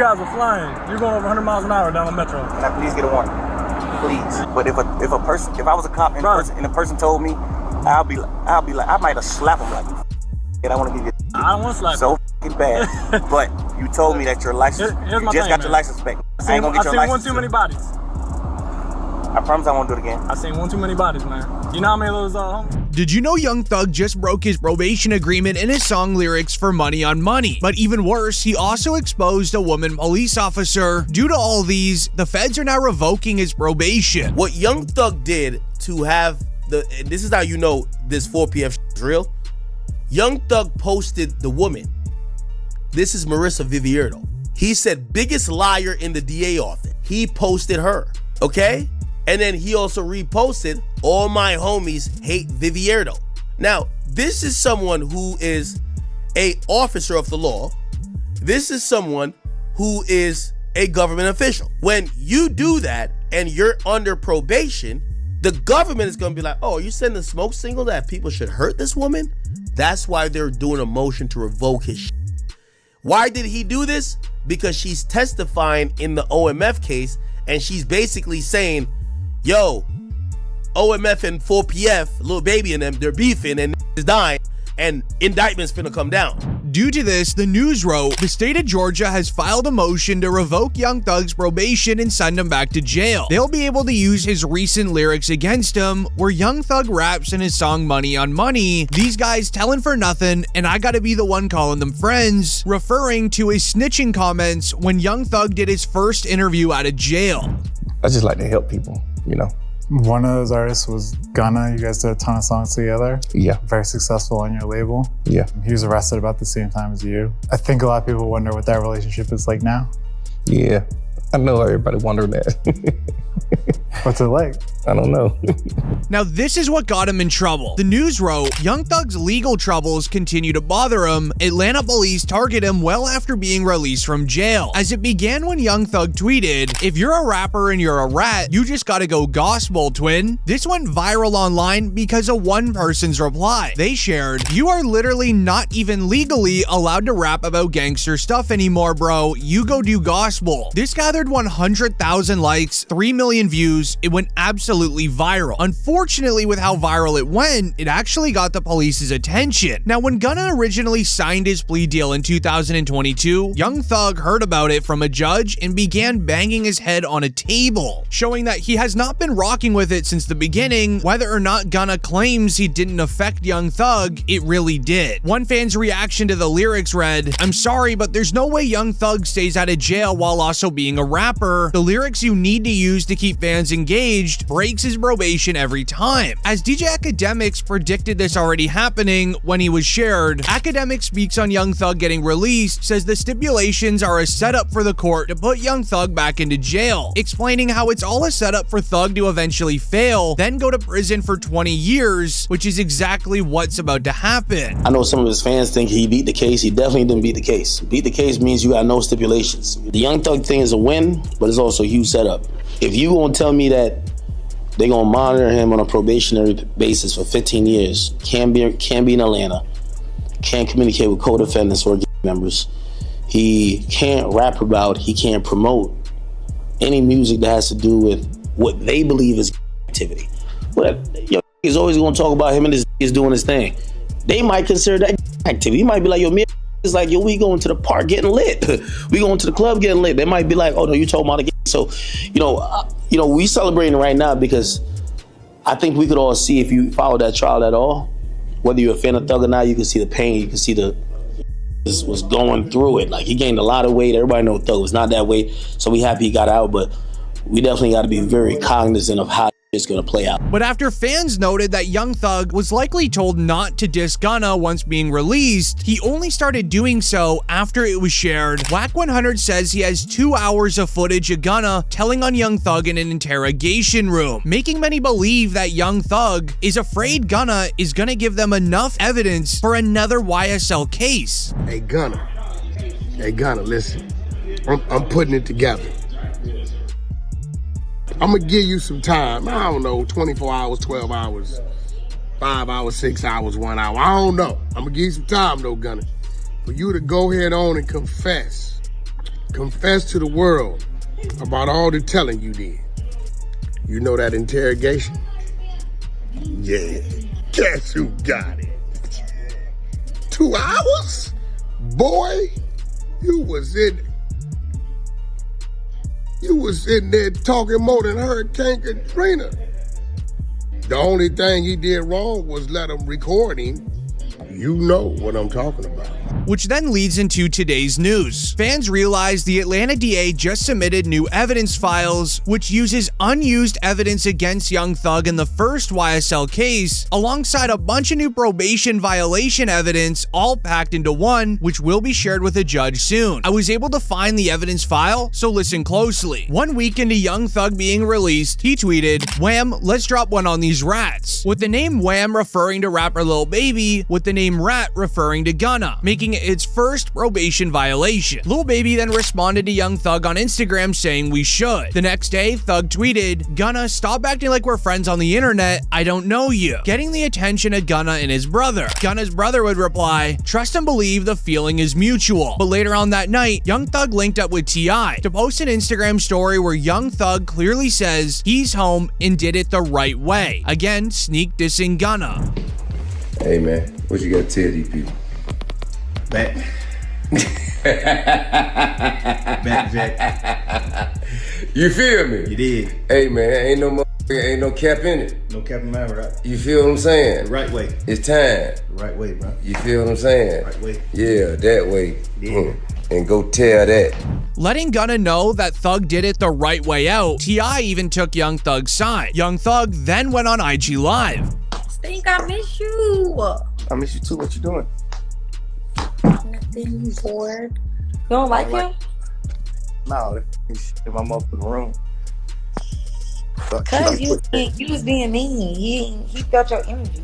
guys are flying. You're going over 100 miles an hour down the metro. Can I please get a warning? Please. But if I was a cop and the person told me, I'll be like, I might have slapped him like, and I want to give you. I don't want to slap so f***ing bad. But you told me that your license, you just got your license back. I ain't gonna get your license. I seen one too many bodies. I promise I won't do it again. I seen one too many bodies, man. You know how many of those homies? Did you know Young Thug just broke his probation agreement in his song lyrics for Money on Money? But even worse, he also exposed a woman police officer. Due to all these, the feds are now revoking his probation. What Young Thug did to have and this is how you know this 4 p.m. is real. Young Thug posted the woman. This is Marissa Vivierdo. He said, biggest liar in the DA office. He posted her, okay? And then he also reposted, all my homies hate Vivierdo. Now, this is someone who is a officer of the law. This is someone who is a government official. When you do that and you're under probation, the government is going to be like, oh, are you sending a smoke signal that people should hurt this woman? That's why they're doing a motion to revoke his shit. Why did he do this? Because she's testifying in the OMF case, and she's basically saying, yo, OMF and 4PF, Lil Baby and them, they're beefing and is dying, and indictment's finna come down. Due to this, the news wrote, the state of Georgia has filed a motion to revoke Young Thug's probation and send him back to jail. They'll be able to use his recent lyrics against him, where Young Thug raps in his song Money on Money, these guys telling for nothing, and I gotta be the one calling them friends, referring to his snitching comments when Young Thug did his first interview out of jail. I just like to help people, you know. One of those artists was Gunna. You guys did a ton of songs together. Yeah. Very successful on your label. Yeah. He was arrested about the same time as you. I think a lot of people wonder what that relationship is like now. Yeah. I know everybody wondering that. What's it like? I don't know. Now, this is what got him in trouble. The news wrote, Young Thug's legal troubles continue to bother him. Atlanta police target him well after being released from jail. As it began when Young Thug tweeted, if you're a rapper and you're a rat, you just gotta go gospel, twin. This went viral online because of one person's reply. They shared, you are literally not even legally allowed to rap about gangster stuff anymore, bro. You go do gospel. This gathered 100,000 likes, 3 million views. It went absolutely viral. Unfortunately, with how viral it went, it actually got the police's attention. Now, when Gunna originally signed his plea deal in 2022, Young Thug heard about it from a judge and began banging his head on a table, showing that he has not been rocking with it since the beginning. Whether or not Gunna claims he didn't affect Young Thug, it really did. One fan's reaction to the lyrics read, I'm sorry, but there's no way Young Thug stays out of jail while also being a rapper. The lyrics you need to use to keep fans engaged breaks his probation every time. As DJ Academics predicted this already happening when he was shared, Academic speaks on Young Thug getting released, says the stipulations are a setup for the court to put Young Thug back into jail, explaining how it's all a setup for Thug to eventually fail, then go to prison for 20 years, which is exactly what's about to happen. I know some of his fans think he beat the case. He definitely didn't beat the case. Beat the case means you got no stipulations. The Young Thug thing is a win, but it's also a huge setup. If you gonna tell me that they're gonna monitor him on a probationary basis for 15 years, can't be in Atlanta, can't communicate with co-defendants or members, he can't rap about, he can't promote any music that has to do with what they believe is activity. But he's always gonna talk about him and his is doing his thing. They might consider that activity. He might be like, yo, me is like, yo, we going to the park getting lit. We going to the club getting lit. They might be like, oh no, you talking about the game. So, we celebrating right now because I think we could all see, if you follow that trial at all, whether you're a fan of Thug or not, you can see the pain, you can see this was going through it. Like, he gained a lot of weight. Everybody knows Thug was not that weight, so we happy he got out, but we definitely got to be very cognizant of how it's going to play out. But after fans noted that Young Thug was likely told not to diss Gunna once being released, he only started doing so after it was shared. Whack 100 says he has 2 hours of footage of Gunna telling on Young Thug in an interrogation room, making many believe that Young Thug is afraid Gunna is gonna give them enough evidence for another YSL case. Hey Gunna, listen, I'm putting it together. I'm gonna give you some time. I don't know, 24 hours, 12 hours, 5 hours, 6 hours, 1 hour. I don't know. I'm gonna give you some time though, Gunna, for you to go ahead on and confess confess to the world about all the telling you did. You know that interrogation? Yeah. Guess who got it? 2 hours? Boy, you was in there talking more than Hurricane Katrina. The only thing he did wrong was let him record him. You know what I'm talking about. Which then leads into today's news. Fans realize the Atlanta DA just submitted new evidence files, which uses unused evidence against Young Thug in the first YSL case, alongside a bunch of new probation violation evidence, all packed into one, which will be shared with a judge soon. I was able to find the evidence file, so listen closely. 1 week into Young Thug being released, he tweeted, "Wham, let's drop one on these rats," with the name Wham referring to rapper Lil Baby, with the name Rat referring to Gunna, making it its first probation violation. Lil Baby then responded to Young Thug on Instagram saying we should. The next day, Thug tweeted, "Gunna, stop acting like we're friends on the internet. I don't know you," getting the attention of Gunna and his brother. Gunna's brother would reply, "Trust and believe the feeling is mutual." But later on that night, Young Thug linked up with T.I. to post an Instagram story where Young Thug clearly says he's home and did it the right way. Again, sneak dissing Gunna. Hey man, what you got to tell these people? Back. Back, Jack. You feel me? You did. Hey man, ain't no cap in it. No cap in my right. You feel what I'm saying? The right way. It's time. The right way, bro. You feel what I'm saying? Right way. Yeah, that way. Yeah. And go tell that. Letting Gunna know that Thug did it the right way out, T.I. even took Young Thug's side. Young Thug then went on IG Live. Stink, I miss you. I miss you too. What you doing? Nothing, bored. You don't like him? No, if I'm up in the room. Cause you was being mean. He felt your energy.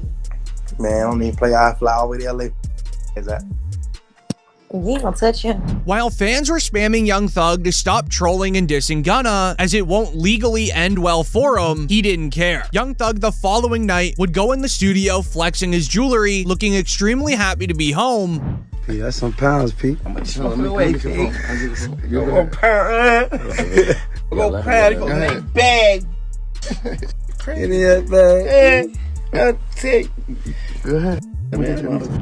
Man, I don't even play. I fly all the way to LA. Is that? You ain't gonna touch him. While fans were spamming Young Thug to stop trolling and dissing Gunna, as it won't legally end well for him, he didn't care. Young Thug the following night would go in the studio flexing his jewelry, looking extremely happy to be home. P, that's some pounds, P. I'm gonna pound bag. Any of that bag. I'll take. Go ahead.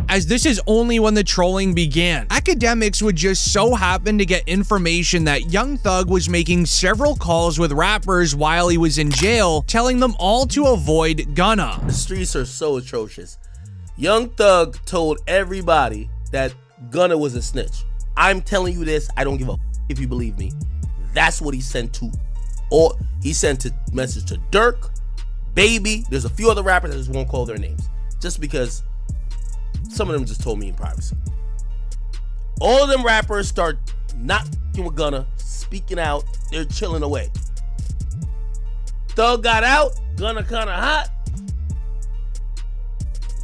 As this is only when the trolling began. Academics would just so happen to get information that Young Thug was making several calls with rappers while he was in jail, telling them all to avoid Gunna. The streets are so atrocious. Young Thug told everybody that Gunna was a snitch. I'm telling you this, I don't give a if you believe me. That's what he sent to. Or he sent a message to Dirk, Baby. There's a few other rappers, I just won't call their names. Just because some of them just told me in privacy. All of them rappers start not f***ing with Gunna, speaking out, they're chilling away. Thug got out, Gunna kinda hot.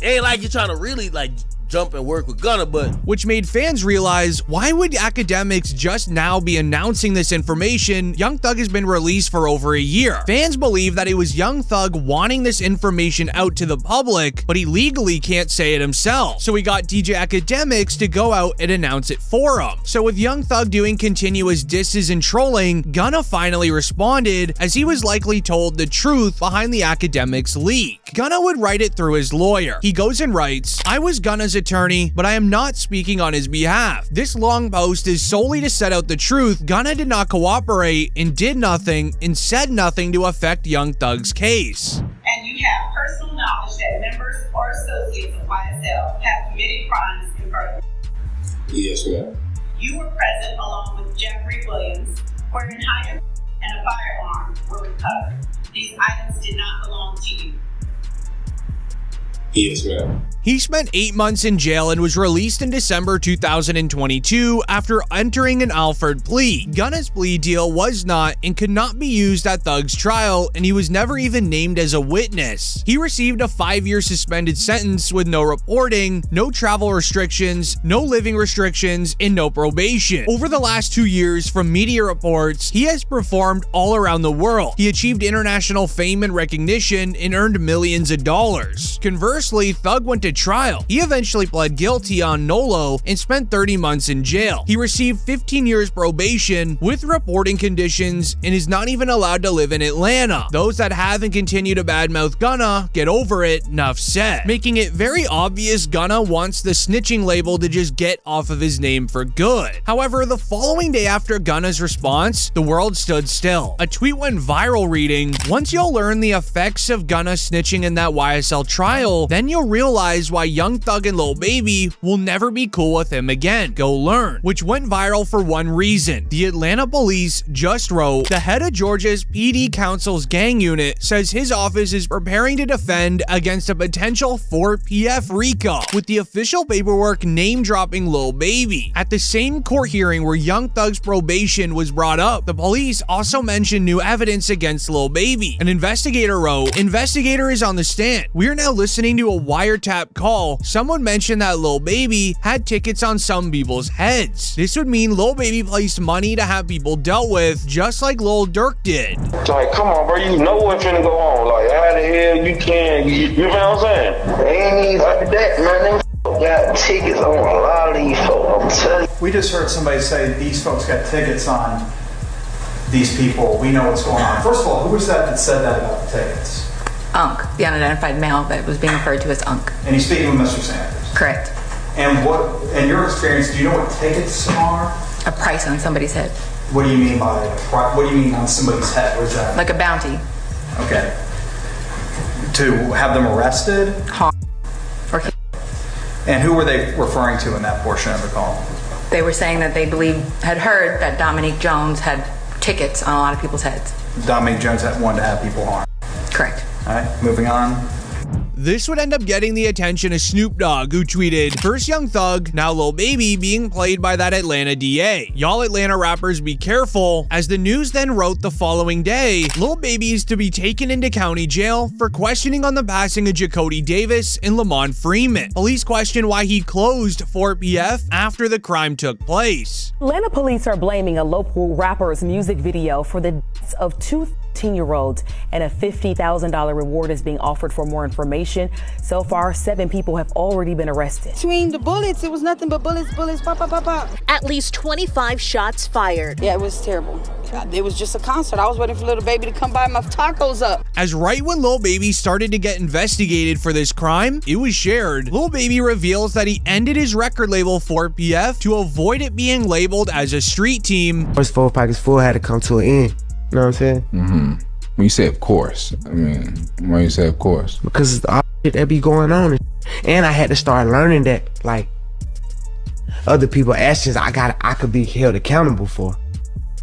Ain't like you're trying to really like jump and work with Gunna, but which made fans realize, why would academics just now be announcing this information? Young Thug has been released for over a year. Fans believe that it was Young Thug wanting this information out to the public, but he legally can't say it himself. So he got DJ Academics to go out and announce it for him. So with Young Thug doing continuous disses and trolling, Gunna finally responded, as he was likely told the truth behind the Academics leak. Gunna would write it through his lawyer. He goes and writes, "I was Gunna's attorney, but I am not speaking on his behalf. This long post is solely to set out the truth. Gunna did not cooperate and did nothing and said nothing to affect Young Thug's case." And you have personal knowledge that members or associates of YSL have committed crimes in furtherance. Yes, ma'am. You were present along with Jeffrey Williams, where an item and a firearm were recovered. These items did not belong to you. Yes, ma'am. He spent 8 months in jail and was released in December 2022 after entering an Alford plea. Gunna's plea deal was not and could not be used at Thug's trial, and he was never even named as a witness. He received a 5-year suspended sentence with no reporting, no travel restrictions, no living restrictions, and no probation. Over the last 2 years, from media reports, he has performed all around the world. He achieved international fame and recognition and earned millions of dollars. Conversely, Thug went to a trial. He eventually pled guilty on NOLO and spent 30 months in jail. He received 15 years probation with reporting conditions and is not even allowed to live in Atlanta. Those that have and continue to badmouth Gunna get over it, enough said. Making it very obvious Gunna wants the snitching label to just get off of his name for good. However, the following day after Gunna's response, the world stood still. A tweet went viral reading, "Once you'll learn the effects of Gunna snitching in that YSL trial, then you'll realize why Young Thug and Lil Baby will never be cool with him again. Go learn." Which went viral for one reason. The Atlanta police just wrote, "The head of Georgia's PD Council's gang unit says his office is preparing to defend against a potential 4PF RICO," with the official paperwork name-dropping Lil Baby. At the same court hearing where Young Thug's probation was brought up, the police also mentioned new evidence against Lil Baby. An investigator wrote, "Investigator is on the stand. We are now listening to a wiretap call. Someone mentioned that Lil Baby had tickets on some people's heads. This would mean Lil Baby placed money to have people dealt with, just like Lil Durk did." Like, come on, bro, you know what's finna go on. Like, how the hell you can, you know what I'm saying? They ain't even like that, man. Them got tickets on a lot of these folks, I'm telling you. We just heard somebody say these folks got tickets on these people. We know what's going on. First of all, who was that said that about the tickets? Unk, the unidentified male that was being referred to as Unk. And he's speaking with Mr. Sanders. Correct. And what, in your experience, do you know what tickets are? A price on somebody's head. What do you mean by, what do you mean on somebody's head? What is that? Like a bounty. Okay. To have them arrested? Or and who were they referring to in that portion of the call? They were saying that they had heard that Dominique Jones had tickets on a lot of people's heads. Dominique Jones wanted to have people harmed. Correct. All right, moving on. This would end up getting the attention of Snoop Dogg, who tweeted, "First Young Thug, now Lil Baby being played by that Atlanta DA. Y'all Atlanta rappers be careful." As the news then wrote the following day, Lil Baby is to be taken into county jail for questioning on the passing of Jacody Davis and Lamont Freeman. Police question why he closed 4PF after the crime took place. Atlanta police are blaming a local rapper's music video for the deaths of two 10-year-olds, and a $50,000 reward is being offered for more information. So far, 7 people have already been arrested. Between the bullets, it was nothing but bullets, pop, pop, pop, pop. At least 25 shots fired. Yeah, it was terrible. It was just a concert. I was waiting for Lil Baby to come by my tacos up. As right when Lil Baby started to get investigated for this crime, it was shared. Lil Baby reveals that he ended his record label 4PF to avoid it being labeled as a street team. First 4 pockets full had to come to an end. You know what I'm saying? Mm-hmm. When you say of course, I mean, why you say of course? Because it's all shit that be going on. And I had to start learning that, like, other people's actions I could be held accountable for.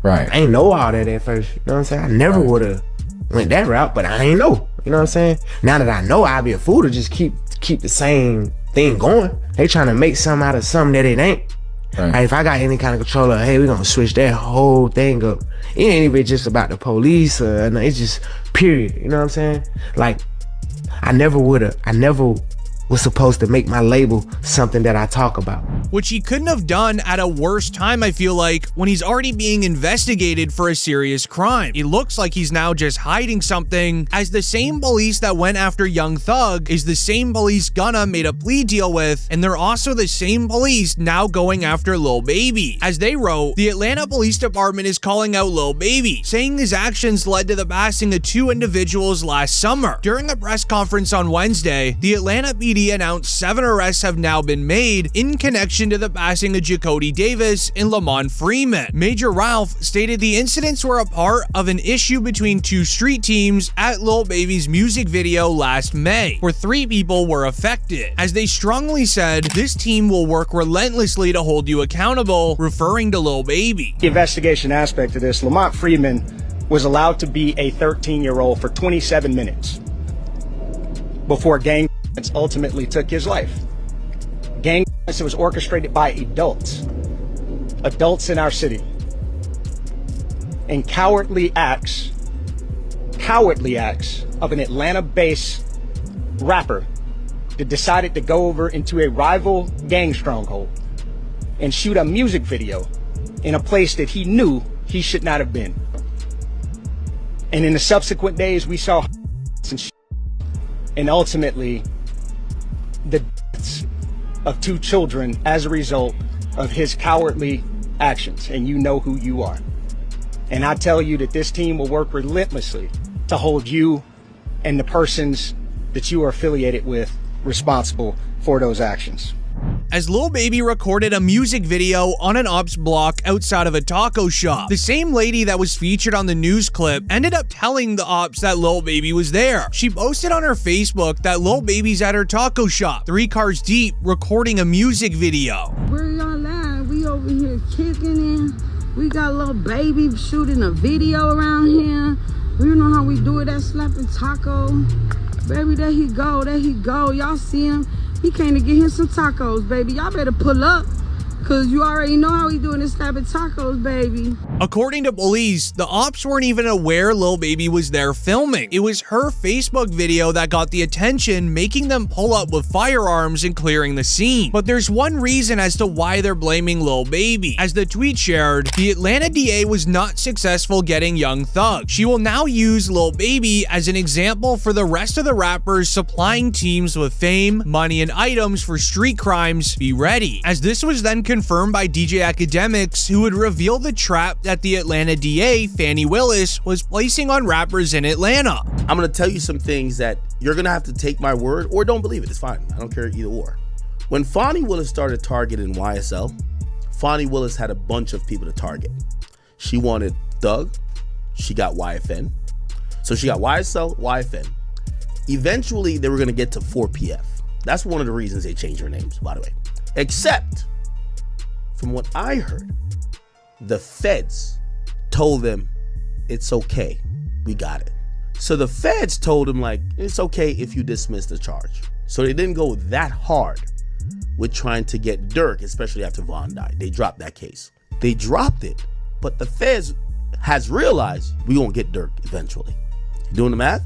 Right. I ain't know all that at first. You know what I'm saying? I never would have went that route, but I ain't know. You know what I'm saying? Now that I know, I'd be a fool to just keep the same thing going. They trying to make something out of something that it ain't. Right. Like, if I got any kind of control of, hey, we're gonna switch that whole thing up. It ain't even just about the police, it's just period. You know what I'm saying? Like, I never was supposed to make my label something that I talk about. Which he couldn't have done at a worse time, I feel like, when he's already being investigated for a serious crime. It looks like he's now just hiding something, as the same police that went after Young Thug is the same police Gunna made a plea deal with, and they're also the same police now going after Lil Baby. As they wrote, the Atlanta Police Department is calling out Lil Baby, saying his actions led to the passing of 2 individuals last summer. During a press conference on Wednesday, the Atlanta PD announced 7 arrests have now been made in connection to the passing of Jacody Davis and Lamont Freeman. Major Ralph stated the incidents were a part of an issue between 2 street teams at Lil Baby's music video last May, where 3 people were affected. As they strongly said, this team will work relentlessly to hold you accountable, referring to Lil Baby. The investigation aspect of this, Lamont Freeman was allowed to be a 13-year-old for 27 minutes before gang ultimately took his life. Gang violence was orchestrated by adults in our city, and cowardly acts of an Atlanta-based rapper that decided to go over into a rival gang stronghold and shoot a music video in a place that he knew he should not have been. And in the subsequent days, we saw and ultimately the of 2 children as a result of his cowardly actions, and you know who you are. And I tell you that this team will work relentlessly to hold you and the persons that you are affiliated with responsible for those actions. As Lil Baby recorded a music video on an ops block outside of a taco shop. The same lady that was featured on the news clip ended up telling the ops that Lil Baby was there. She posted on her Facebook that Lil Baby's at her taco shop, 3 cars deep, recording a music video. Where y'all at? We over here kicking it. We got Lil Baby shooting a video around here. You know how we do it at Slapping Taco. Baby, there he go, there he go. Y'all see him? He came to get him some tacos, baby. Y'all better pull up, cause you already know how he doing this Slapping Tacos, baby. According to police, the ops weren't even aware Lil Baby was there filming. It was her Facebook video that got the attention, making them pull up with firearms and clearing the scene. But there's one reason as to why they're blaming Lil Baby. As the tweet shared, the Atlanta DA was not successful getting Young Thug. She will now use Lil Baby as an example for the rest of the rappers supplying teams with fame, money, and items for street crimes. Be ready. As this was then confirmed by DJ Academics, who would reveal the trap that the Atlanta DA, Fannie Willis, was placing on rappers in Atlanta. I'm gonna tell you some things that you're gonna have to take my word or don't believe it. It's fine. I don't care either or. When Fannie Willis started targeting YSL, Fannie Willis had a bunch of people to target. She wanted Thug. She got YFN. So she got YSL, YFN. Eventually, they were gonna get to 4PF. That's one of the reasons they changed their names, by the way. Except, from what I heard, the feds told them, it's okay, we got it. So the feds told him, like, it's okay if you dismiss the charge. So they didn't go that hard with trying to get Dirk, especially after Von died. They dropped that case. They dropped it, but the feds has realized we gonna get Dirk eventually. You doing the math?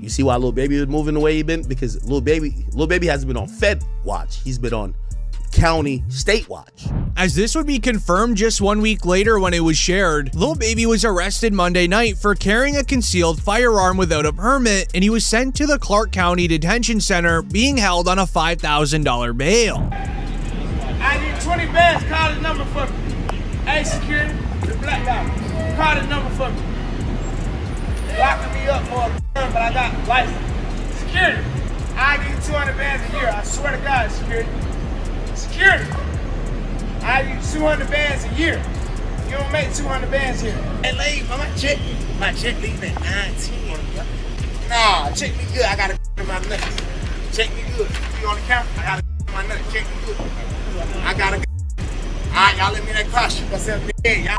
You see why Lil Baby is moving the way he been? Because Lil Baby hasn't been on Fed watch. He's been on county state watch. As this would be confirmed just 1 week later when it was shared, Lil Baby was arrested Monday night for carrying a concealed firearm without a permit, and he was sent to the Clark County Detention Center, being held on a $5,000 bail. I need 20 bands. Call his number for me. Hey, security, the black guy. Call his number for me. They locking me up for a but I got license. Security, I need 200 bands a year. I swear to God, security. Security, I need 200 bands a year. You don't make 200 bands here. Hey, lady, my check leaving at 9:10. Nah, check me good. I got in my nuts. Check me good. You on the camera? I got in my nuts. Check me good. I got a. All right, y'all let me that car shoot myself dead. Y'all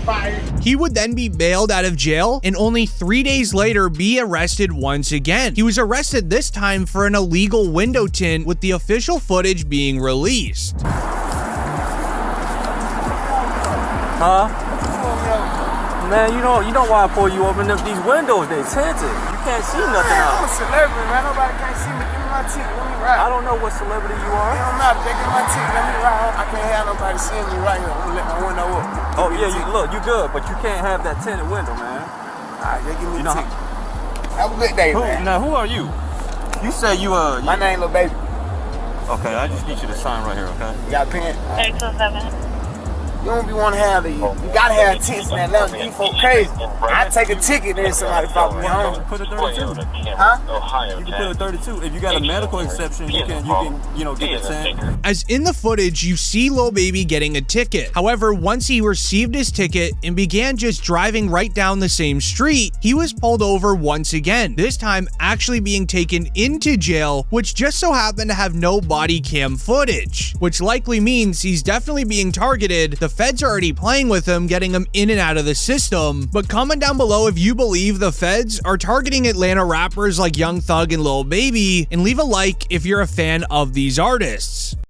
fired. He would then be bailed out of jail and only 3 days later be arrested once again. He was arrested this time for an illegal window tint, with the official footage being released. Huh? Man, you know why I pull you open up these windows? They tinted. You can't see nothing out. I'm a celebrity, man. Nobody can't see me. Give me my ticket. Let me ride. I don't know what celebrity you are. It don't matter. They give me my ticket. Let me ride. I can't have nobody seeing me right here. I'm gonna let my window up. Oh yeah, you good, but you can't have that tinted window, man. Alright, they give me a ticket. Have a good day, man. Now, who are you? You say you My name Lil Baby. Okay, I just need you to sign right here, okay? You got a pen? 327. You don't be want to have these. You gotta have tents in Atlanta. These folk crazy. I take a ticket, then somebody follow me home. Put a 32. Huh? You can put a 32. If you got a medical exception, you can get the 10. As in the footage, you see Lil Baby getting a ticket. However, once he received his ticket and began just driving right down the same street, he was pulled over once again, this time actually being taken into jail, which just so happened to have no body cam footage, which likely means he's definitely being targeted. The feds are already playing with him, getting him in and out of the system. But comment down below if you believe the feds are targeting Atlanta rappers like Young Thug and Lil Baby, and leave a like if you're a fan of these artists.